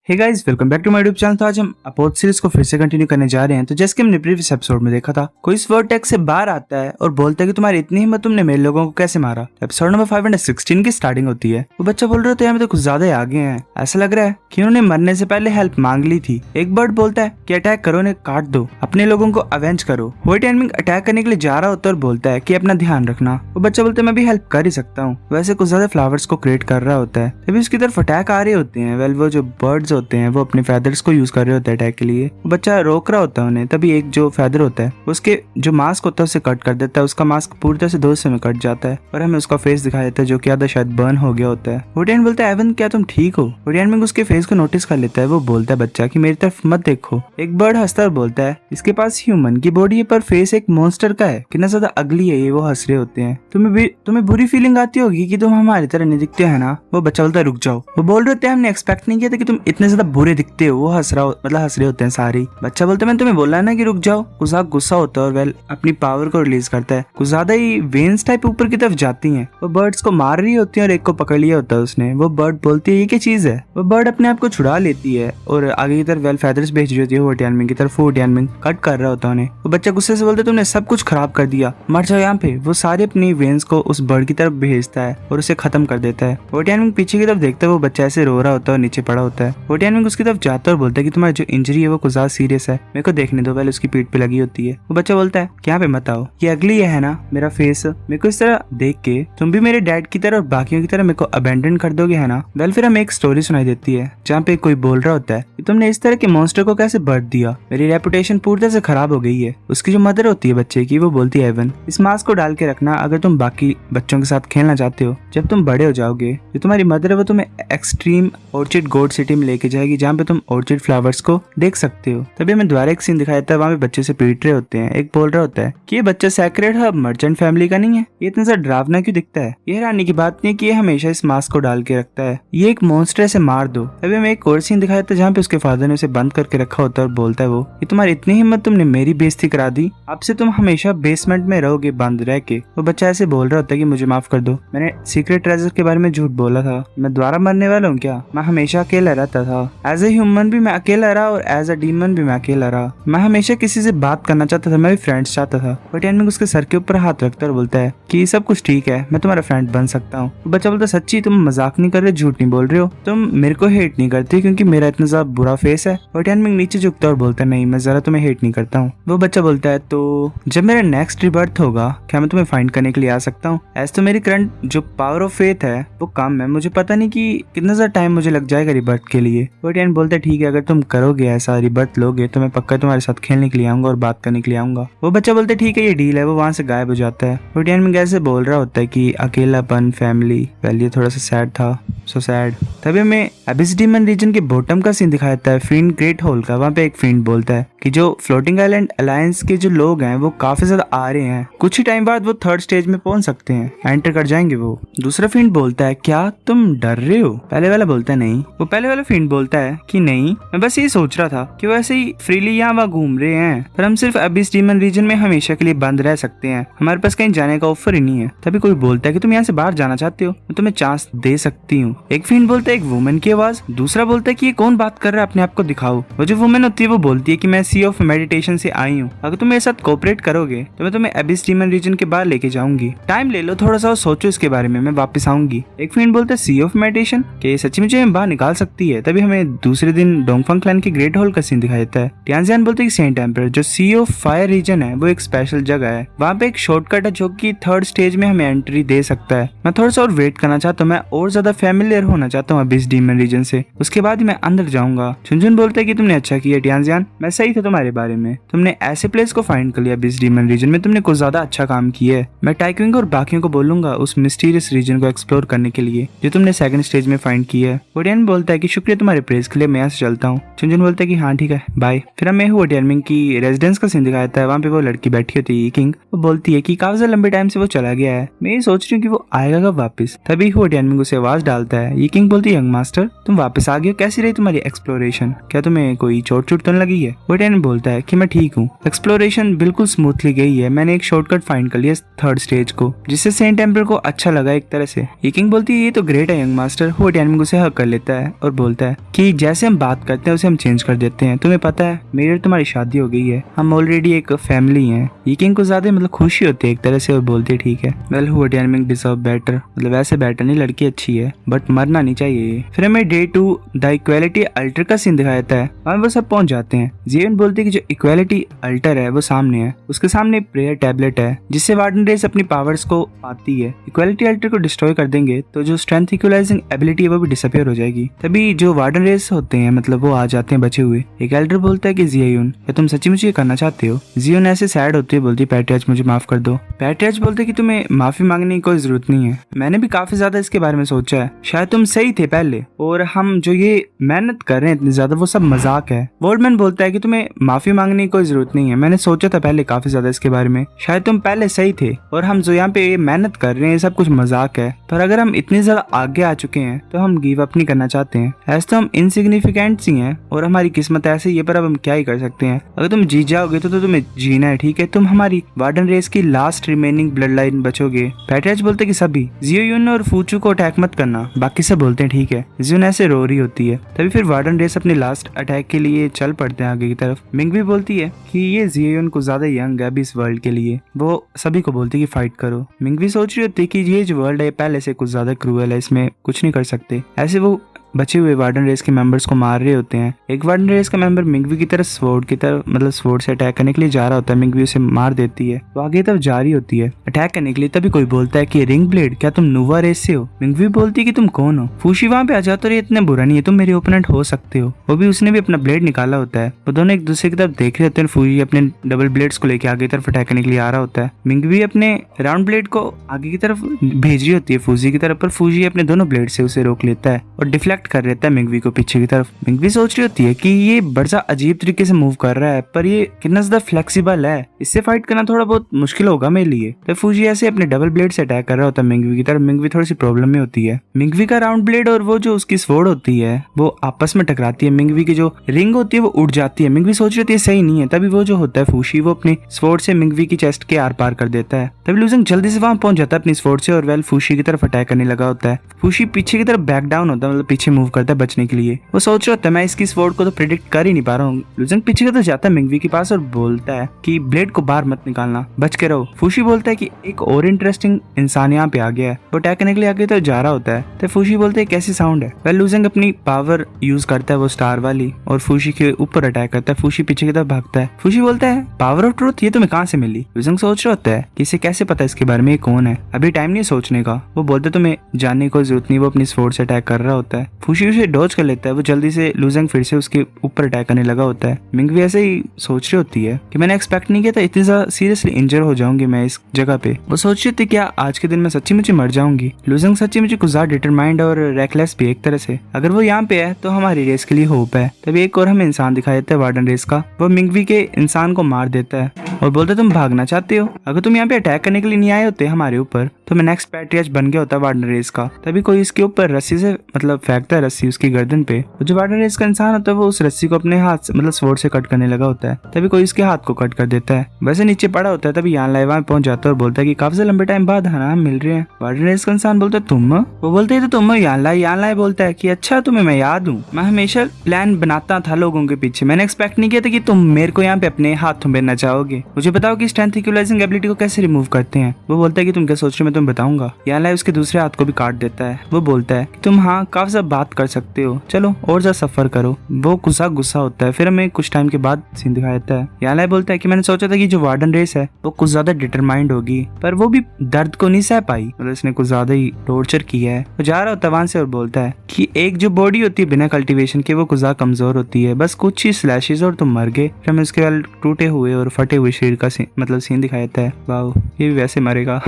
Hey guys, welcome back to my YouTube channel. तो आज हम अपोथ सीरीज को फिर से कंटिन्यू करने जा रहे हैं। तो जैसे कि हमने प्रीवियस एपिसोड में देखा था, कोई इस वर्टेक्स से बाहर आता है और बोलता है कि तुम्हारी इतनी हिम्मत, तुमने मेरे लोगों को कैसे मारा। एपिसोड नंबर 516 की स्टार्टिंग होती है। वो बच्चा बोल रहे होते हैं हमें तो कुछ ज्यादा ही आगे हैं, ऐसा लग रहा है कि उन्होंने मरने से पहले हेल्प मांग ली थी। एक बर्ड बोलता है कि अटैक करो, उन्हें काट दो, अपने लोगों को अवेंज करो। व्हाइट एनिमी अटैक करने के लिए जा रहा होता है और बोलता है कि अपना ध्यान रखना। वो बच्चा बोलता है मैं भी हेल्प कर ही सकता हूँ। वैसे कुछ ज्यादा फ्लावर्स को क्रिएट कर रहा होता है, तभी उसकी तरफ अटैक आ रहे होते हैं। वेल वो जो बर्ड्स होते हैं वो अपने फेदर्स को यूज कर रहे होते हैं अटैक के लिए। वो बच्चा रोक रहा होता है उन्हें, तभी एक जो फेदर होता है उसके जो मास्क होता है उसे कट कर देता है। उसका मास्क पूरी तरह से 2 हिस्से में कट जाता है और हमें उसका फेस दिखाई देता है जो कि आधा शायद बर्न हो गया होता है। वुडियन बोलता है एवन क्या तुम ठीक हो? वुडियन उसके फेस को नोटिस कर लेता है। वो बोलता है बच्चा कि मेरी तरफ मत देखो। एक बर्ड हंसता और बोलता है इसके पास ह्यूमन की बॉडी है पर फेस एक मॉन्स्टर का है, कितना ज्यादा अगली है ये। वो हंस रहे होते हैं। तुम्हें बुरी फीलिंग आती होगी कि तुम हमारी तरह नहीं दिखते है ना। वो बच्चा बोलता है रुक जाओ। वो बोल रहे होते हैं हमने एक्सपेक्ट नहीं किया था कि तुम इतने ज्यादा बुरे दिखते हो। वो हंस रहे होते हैं सारे। बच्चा बोलता है मैंने तुम्हें बोला ना कि रुक जाओ। कुजाक गुस्सा होता है और वेल अपनी पावर को रिलीज करता है। कुछ ज्यादा ही वेन्स टाइप ऊपर की तरफ जाती हैं। वो बर्ड्स को मार रही होती है और एक को पकड़ लिया होता है उसने। वो बर्ड बोलती है ये क्या चीज है। वो बर्ड अपने आप को छुड़ा लेती है और आगे की तरफ वेल फेदर्स भेज रही होती है वोटियानमिंग की तरफ। वोटियानमिंग कट कर रहा होता है उन्हें। वो बच्चा गुस्से से बोलता है तुमने सब कुछ खराब कर दिया, मर जाओ यहाँ पे। वो सारे अपनी वेन्स को उस बर्ड की तरफ भेजता है और उसे खत्म कर देता है। वोटियानमिंग पीछे की तरफ देखता है। वो बच्चा ऐसे रो रहा होता है और नीचे पड़ा होता है। वोटियानमिंग उसकी तरफ जाता है और बोलता है कि तुम्हारी जो इंजरी है वो कुछ ज्यादा सीरियस है, मेरे को देखने दो। पहले उसकी पीठ पे लगी होती है। वो बच्चा बोलता है क्या पे मत आओ, ये अगली है ना मेरा फेस। मेरे को इस तरह देख के तुम भी मेरे डैड की तरह और बाकियों की तरह मेरे को अबेंडन कर दोगे है ना। वेल फिर हमें एक स्टोरी सुनाई देती है जहाँ पे कोई बोल रहा होता है कि तुमने इस तरह के मॉन्स्टर को कैसे बर्थ दिया, मेरी रेपुटेशन पूरी तरह से खराब हो गई है। उसकी जो मदर होती है बच्चे की, वो बोलती है एवन इस मास्क को डाल के रखना अगर तुम बाकी बच्चों के साथ खेलना चाहते हो। जब तुम बड़े हो जाओगे जो तुम्हारी मदर है वो तुम्हें एक्सट्रीम ऑर्चिड गोड सिटी में लेके जाएगी जहाँ पे तुम ऑर्चिड फ्लावर्स को देख सकते हो। तभी हमें दोबारा एक सीन दिखाया जाता है, वहाँ पे बच्चे से पीट रहे होते हैं। एक बोल रहा होता है कि ये बच्चा सैक्रेड हब मर्चेंट फैमिली का नहीं है, ये इतना सा डरावना क्यों दिखता है। ये हैरानी की बात नहीं कि ये हमेशा इस मास्क को डाल के रखता है, ये एक मॉन्स्टर से मार दो। तभी हमें एक और सीन दिखाया जाता है जहाँ पे उसके फादर ने उसे बंद करके रखा होता है और बोलता है वो कि तुम्हारी इतनी हिम्मत, तुमने मेरी बेइज्जती करा दी, अब से तुम हमेशा बेसमेंट में रहोगे बंद रह के। वो बच्चा ऐसे बोल रहा होता है कि मुझे माफ कर दो, मैंने सीक्रेट ट्रेजर के बारे में झूठ बोला था, मैं दोबारा मरने वाला हूँ क्या। मैं हमेशा अकेला रहता था, एज ए ह्यूमन भी मैं अकेला रहा और एज अ डीमन भी मैं अकेला रहा। मैं हमेशा किसी से बात करना चाहता था, मैं भी फ्रेंड्स चाहता था। बट एनिमी उसके सर के ऊपर हाथ रखता और बोलता है कि सब कुछ ठीक है, मैं तुम्हारा फ्रेंड बन सकता हूँ। तो बच्चा बोलता है सच्ची, तुम मजाक नहीं कर रहे, झूठ नहीं बोल रहे हो, तुम मेरे को हेट नहीं करते क्योंकि मेरा इतना ज्यादा बुरा फेस है। बट एनिमी नीचे झुकता और बोलता है नहीं, मैं जरा तुम्हें हेट नहीं करता हूँ। वो बच्चा बोलता है तो जब मेरा नेक्स्ट रिबर्थ होगा क्या मैं तुम्हें फाइंड करने के लिए आ सकता हूँ। ऐसे तो मेरी करंट जो पावर ऑफ फेथ है वो कम है, मुझे पता नहीं कि कितना ज्यादा टाइम मुझे लग जाएगा रिबर्थ के लिए। बट एनिमी बोलता है ठीक है, अगर तुम करोगे ऐसा रिबर्थ लोगे तो मैं पक्का तुम्हारे साथ खेलने के लिए आऊंगा और बात करने के लिए आऊंगा। वो बच्चा बोलता है ठीक है ये डील है। वो वहाँ से गायब हो जाता है। वोटियन में कैसे बोल रहा होता है कि अकेलापन फैमिली, वेल ये थोड़ा सा सैड था, सो सैड। तभी हमें अबिस डीमन रीजन के बॉटम का सीन दिखाया जाता है, फ्रींड ग्रेट होल का। वहाँ पे एक फ्रींड बोलता है कि जो फ्लोटिंग आइलैंड अलायंस के जो लोग हैं वो काफी ज्यादा आ रहे हैं, कुछ ही टाइम बाद वो 3rd स्टेज में पहुंच सकते हैं, एंटर कर जाएंगे वो। दूसरा फ्रींड बोलता है क्या तुम डर रहे हो। पहले वाला बोलता है नहीं। वो पहले वाला फ्रींड बोलता है कि नहीं, मैं बस ये सोच रहा था कि वो ऐसे ही फ्रीली यहाँ वहाँ घूम रहे हैं पर हम सिर्फ अबिस डीमन रीजन में हमेशा के लिए बंद रह सकते हैं, हमारे पास कहीं जाने का ऑफर ही नहीं है। तभी कोई बोलता है कि तुम यहाँ से बाहर जाना चाहते हो, मैं तुम्हें चांस दे सकती हूँ। एक फ्रेंड बोलता है एक वुमन की आवाज। दूसरा बोलता है कि ये कौन बात कर रहा है, अपने आप को दिखाओ। वो जो वुमन होती है वो बोलती है कि मैं सी ऑफ मेडिटेशन से आई हूँ, अगर तुम मेरे साथ कोऑपरेट करोगे तो मैं तुम्हें अबिस डीमन रीजन के बाहर लेके जाऊंगी, टाइम ले लो थोड़ा सा और सोचो इसके बारे में, मैं वापस आऊंगी। एक फ्रेंड बोलता है सी ऑफ मेडिटेशन, कि सच्ची मुझे बाहर निकाल सकती है। तभी हमें दूसरे दिन डोंगफंग क्लैन के ग्रेट हॉल का सीन दिखाया जाता है। टियानजियान बोलते हैं कि सेंट एम्परर जो सी ऑफ फायर रीजन है वो एक स्पेशल जगह है, वहाँ पे एक शॉर्टकट है जो कि 3rd स्टेज में हमें एंट्री दे सकता है। मैं थोड़ा सा और वेट करना चाहता हूँ, मैं और ज्यादा फेमिलियर होना चाहता हूँ अबिस डीमन रीजन से, उसके बाद ही मैं अंदर जाऊंगा। चुनचुन बोलता है कि तुमने अच्छा किया टियानजियान, मैं सही था तुम्हारे बारे में, तुमने ऐसे प्लेस को फाइंड कर लिया अबिस डीमन रीजन में, तुमने कुछ ज्यादा अच्छा काम किया है। मैं टाइक्विंग और बाकियों को बोलूंगा उस मिस्टीरियस रीजन को एक्सप्लोर करने के लिए जो तुमने 2nd स्टेज में फाइंड किया है। वोटियन बोलता है कि शुक्रिया तुम्हारे प्रेज के लिए, मैं यहाँ से चलता हूँ। चुनचुन बोलता है कि हाँ ठीक है बाय। फिर हमें वोटियन की रेजिडेंस का सीन दिखाया था। वहाँ पे वो लड़की बैठी होती है किंग, वो बोलती है कि काफी लंबे टाइम से वो चला गया है, मैं ये सोच रही हूँ कि वो आएगा कब वापस। तभी वोटियन उसे आवाज डालता है। ये किंग बोलती है यंग मास्टर तुम वापस आ गए हो, कैसी रही तुम्हारी एक्सप्लोरेशन, क्या तुम्हें कोई चोट चोट तो नहीं लगी है। वोटियन बोलता है कि मैं ठीक हूँ, एक्सप्लोरेशन बिल्कुल स्मूथली गई है, मैंने एक शॉर्टकट फाइंड कर लिया 3rd स्टेज को, जिससे सेंट एम्परर को अच्छा लगा एक तरह से। ये किंग बोलती है ये तो ग्रेट है यंग मास्टर। वोटियन उसे हक कर लेता है और बोलता है है कि जैसे हम बात करते हैं उसे हम चेंज कर देते हैं। तुम्हें पता है मेरी और तुम्हारी शादी हो गई है, हम ऑलरेडी एक फैमिली हैं। ये किंग को ज्यादा मतलब खुशी होती है एक तरह से और बोलती है ठीक है, well who Ming deserve better, मतलब वैसे बेटर नहीं, लड़की अच्छी है बट मरना नहीं चाहिए। फिर हमें डे 2 द इक्वालिटी अल्टर का सीन दिखाया जाता है। वहाँ वो सब पहुंच जाते हैं। जियोन बोलते हैं कि जो इक्वालिटी अल्टर है वो सामने है, उसके सामने प्रेयर टैबलेट है जिससे वार्डन रेस अपनी पावर्स को पाती है। इक्वालिटी अल्टर को डिस्ट्रॉय कर देंगे तो जो स्ट्रेंथ इक्वलाइजिंग एबिलिटी है वो भी डिसअपियर हो जाएगी। तभी जो वार्डन रेस होते हैं मतलब वो आ जाते हैं बचे हुए। एक एल्डर बोलता है कि जियोन क्या तुम सच्ची मुझे ये करना चाहते हो? जियोन ऐसे सैड होती है, बोलती पैट्रियार्च मुझे माफ कर दो। पैट्रियार्च बोलते हैं कि तुम्हें माफी मांगने की कोई जरूरत नहीं है, मैंने भी काफी ज्यादा इसके बारे में सोचा है, शायद तुम सही थे पहले और हम जो ये मेहनत कर रहे हैं इतनी ज्यादा वो सब मजाक है। वोल्डमैन बोलता है कि तुम्हें माफी मांगने की कोई जरूरत नहीं है, मैंने सोचा था पहले काफी ज्यादा इसके बारे में, शायद तुम पहले सही थे और हम जो यहाँ पे मेहनत कर रहे हैं सब कुछ मजाक है। पर अगर हम इतनी ज्यादा आगे आ चुके हैं तो हम गिव अप नहीं करना चाहते हैं। ऐसे तो हम इनसिग्निफिकेंट ही हैं और हमारी किस्मत ऐसे ही है, पर अब हम क्या ही कर सकते हैं। अगर तुम जीत जाओगे तो तुम्हें जीना है, ठीक है, तुम हमारी वार्डन रेस की लास्ट रिमेनिंग ब्लड लाइन बचोगे। पैट्रियार्च बोलते कि सभी जियोन और फूचू को अटैक मत करना, बाकी सब बोलते हैं ठीक है। जियोन ऐसे रो रही होती है। तभी फिर वार्डन रेस अपने लास्ट अटैक के लिए चल पड़ते हैं आगे की तरफ। मिंग भी बोलती है कि ये जियोन को ज्यादा यंग है अभी इस वर्ल्ड के लिए, वो सभी को बोलती है कि फाइट करो। मिंग भी सोच रही होती है कि ये जो वर्ल्ड है पहले से कुछ ज्यादा क्रूअल है, इसमें कुछ नहीं कर सकते। ऐसे वो बचे हुए वार्डन रेस के मेंबर्स को मार रहे होते हैं। एक वार्डन रेस का मेंबर मिंगवी की तरफ स्वॉर्ड की तरफ मतलब स्वॉर्ड से अटैक करने के लिए जा रहा होता है। मिंगवी उसे मार देती है, वो आगे तब जा रही होती है अटैक करने के लिए। तभी कोई बोलता है कि रिंग ब्लेड क्या तुम नोवा रेस से हो? मिंगवी बोलती है कि तुम कौन हो? फूशी वहाँ पे आ जाता है, इतने बुरा नहीं है, तुम मेरे ओपोनेंट हो सकते हो। वो भी उसने भी अपना ब्लेड निकाला होता है। वो दोनों एक दूसरे की तरफ देख रहे होते हैं। फूशी अपने डबल ब्लेड्स को लेकर आगे की तरफ अटैक करने के लिए आ रहा होता है। मिंगवी अपने राउंड ब्लेड को आगे की तरफ भेज रही होती है फूजी की तरफ, पर फूजी अपने दोनों ब्लेड से उसे रोक लेता है और डिफ्लेक्ट कर देता है मिंगवी को पीछे की तरफ। मिंगवी सोच रही होती है कि ये बड़ा अजीब तरीके से मूव कर रहा है, पर ये कितना ज्यादा फ्लेक्सिबल है, इससे फाइट करना थोड़ा बहुत मुश्किल होगा मेरे लिए। तो फूजी ऐसे अपने डबल ब्लेड से अटैक कर रहा होता है मिंगवी की तरफ। मिंगवी थोड़ी सी प्रॉब्लम में होती है। मिंगवी का राउंड ब्लेड और वो जो उसकी स्वॉर्ड होती है वो आपस में टकराती है। मिंगवी की जो रिंग होती है वो उड़ जाती है। मिंगवी सोच रही होती है सही नहीं है। तभी वो जो होता है फूशी वो अपनी स्वॉर्ड से मिंगवी की चेस्ट के आर पार कर देता है। तभी लूजिंग जल्दी से वहां पहुंच जाता है अपनी स्वॉर्ड से और वेल फूशी की तरफ अटैक करने लगा होता है। फूशी पीछे की तरफ बैक डाउन होता है, मतलब पीछे मूव करता है बचने के लिए। वो सोच रहा होता है मैं इसकी स्वॉर्ड को तो प्रिडिक्ट कर ही नहीं पा रहा हूँ। लूजिंग पीछे की तरफ जाता है मिंगवी के पास और बोलता है कि ब्लेड को बाहर मत निकालना, बच के रहो। फूशी बोलता है कि एक और इंटरेस्टिंग इंसान यहाँ पे आ गया है। वो अटैक करने के लिए आगे तो जा रहा होता है। तो फूशी बोलते है कैसी साउंड है? वेल लूजिंग अपनी पावर यूज करता है वो स्टार वाली और फूशी के ऊपर अटैक करता है। फूशी पीछे की तरफ भागता है। फूशी बोलता है पावर ऑफ ट्रूथ ये तुम्हें कहाँ से मिली? लूजिंग सोच रहा होता है कि इसे कैसे पता इसके बारे में, ये कौन है? अभी टाइम नहीं सोचने का। वो बोलते तुम्हें जानने की कोई जरूरत नहीं। वो अपनी स्वॉर्ड से अटैक कर रहा होता है। फूशी उसे डॉज कर लेता है। वो जल्दी से लूजिंग फिर से उसके ऊपर अटैक करने लगा होता है। मिंगवी ऐसे ही सोच रही होती है कि मैंने एक्सपेक्ट नहीं किया था इतनी ज्यादा सीरियसली इंजर हो जाऊंगी मैं इस जगह पे। वो सोच रही थी क्या आज के दिन मैं सच्ची मुझे मर जाऊंगी। लूजिंग सच्ची मुझे कुछ ज्यादा डिटरमाइंड और रेकलेस भी एक तरह से। अगर वो यहाँ पे है तो हमारी रेस के लिए होप है। तभी एक और हमें इंसान दिखाई देता है वार्डन रेस का। वो मिंगवी के इंसान को मार देता है और बोलता है तुम भागना चाहते हो? अगर तुम यहाँ पे अटैक करने के लिए नहीं आए होते हमारे ऊपर तो मैं नेक्स्ट पैट्रियार्च बन गया होता वार्डन रेस का। तभी कोई इसके ऊपर रस्सी से मतलब फेंकता है रस्सी उसकी गर्दन पे। जो वार्डन रेस का इंसान होता है वो उस रस्सी को अपने हाथ मतलब स्वॉर्ड से कट करने लगा होता है। तभी कोई इसके हाथ को कट कर देता है। वैसे नीचे पड़ा होता है। तभी यान लाइवा में पहुंच जाता है और बोलता है कि काफी लंबे टाइम बाद हम मिल रहे हैं। वार्डन रेस का इंसान बोलता है तुम? वो बोलते है तो तुम? यान लाई बोलता है कि अच्छा तुम्हें मैं याद हूँ, मैं हमेशा प्लान बनाता था लोगों के पीछे, मैंने एक्सपेक्ट नहीं किया था कि तुम मेरे को यहाँ पे अपने हाथों में नचाओगे। मुझे बताओ कि स्ट्रेंथ इक्वलाइजिंग एबिलिटी को कैसे रिमूव करते हैं? वो बोलता है कि तुम क्या सोच रहे हो मैं तुम्हें बताऊंगा। यान लाई उसके दूसरे हाथ को भी काट देता है। वो बोलता है कि तुम हाँ काफी सब बात कर सकते हो, चलो और ज्यादा सफर करो। वो गुस्सा होता है। फिर हमें कुछ टाइम के बाद सीन दिखाया जाता है। यान लाई बोलता है कि मैंने सोचा था कि जो वार्डन रेस है वो कुछ ज्यादा डिटरमाइंड होगी, पर वो भी दर्द को नहीं सह पाई, मतलब इसने कुछ ज्यादा ही टॉर्चर किया है। वो जा रहा होता है वहां से और बोलता है कि एक जो बॉडी होती है बिना कल्टीवेशन के वो कुछ ज्यादा कमजोर होती है, बस कुछ ही स्लैशेस और तुम मर गए। फिर हमें उसके बाद टूटे हुए और फटे हुए शरीर का मतलब सीन दिखाया जाता है। वाओ ये भी वैसे मरेगा।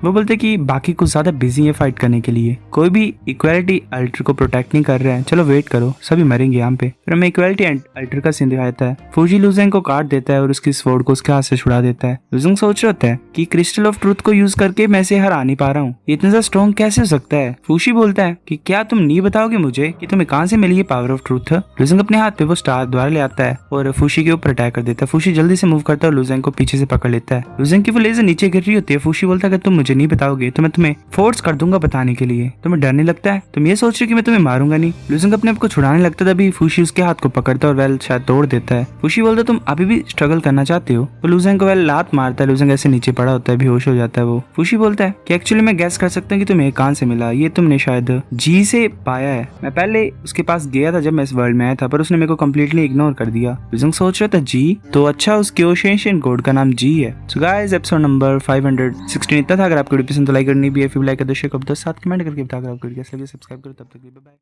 वो बोलते कि बाकी कुछ ज्यादा बिजी है फाइट करने के लिए, कोई भी इक्वालिटी अल्टर को प्रोटेक्ट नहीं कर रहा है, चलो वेट करो सभी मरेंगे यहाँ पे। फिर हमें इक्वालिटी अल्टर का सीन दिखाया जाता है। फूजी लूजिंग को काट देता है और उसकी स्वॉर्ड को उसके हाथ से छुड़ा देता है। लूजिंग सोच रहा होता है कि क्रिस्टल ऑफ ट्रूथ को यूज करके मैं इसे हरा नहीं पा रहा हूँ, इतना ज्यादा स्ट्रॉन्ग कैसे हो सकता है? फूशी बोलता है कि क्या तुम नहीं बताओगे मुझे कि तुम्हें कहाँ से मिली ये पावर ऑफ ट्रूथ? लूजिंग अपने हाथ पे वो स्टार द्वारा ले आता है और फूशी के ऊपर अटैक कर देता है। फूशी जल्दी से मूव करता है और लूजिंग को पीछे से पकड़ लेता है। लूजिंग की वो लेजर नीचे गिर रही होती है। फूशी बोलता है कि तुम मुझे नहीं बताओगे तो मैं तुम्हें फोर्स कर दूंगा बताने के लिए। तुम्हें डर नहीं लगता है? तुम ये सोच रहे हो कि मैं तुम्हें मारूंगा नहीं। लूजिंग अपने आप को छुड़ाने लगता तभी फूशी उसके हाथ को पकड़ता और वेल शायद तोड़ देता है। फूशी बोलता तुम अभी भी स्ट्रगल करना चाहते हो। तो लूजिंग को वेल लात मारता है। लूजिंग ऐसे नीचे पड़ा होता है, बेहोश हो जाता है वो। फूशी बोलता है कि एक्चुअली मैं गैस कर सकता हूँ कि तुम्हें कहां से मिला, ये तुमने शायद जी से पाया है। मैं पहले उसके पास गया था जब मैं इस वर्ल्ड में आया था, पर उसने मेरे को कम्प्लीटली इग्नोर कर दिया। लूजिंग सोच रहा था जी, तो अच्छा उस क्योशियन कोड का नाम जी है। सो गाइस एपिसोड नंबर 516 इतना था। अगर आपको वीडियो पसंद तो लाइक करनी भी है, फिर लाइक कर दो, शेयर कर दो, साथ कमेंट करके बता अगर आपको वीडियो कैसा लगे। सब्सक्राइब करो। तब तक के लिए बाय बाय।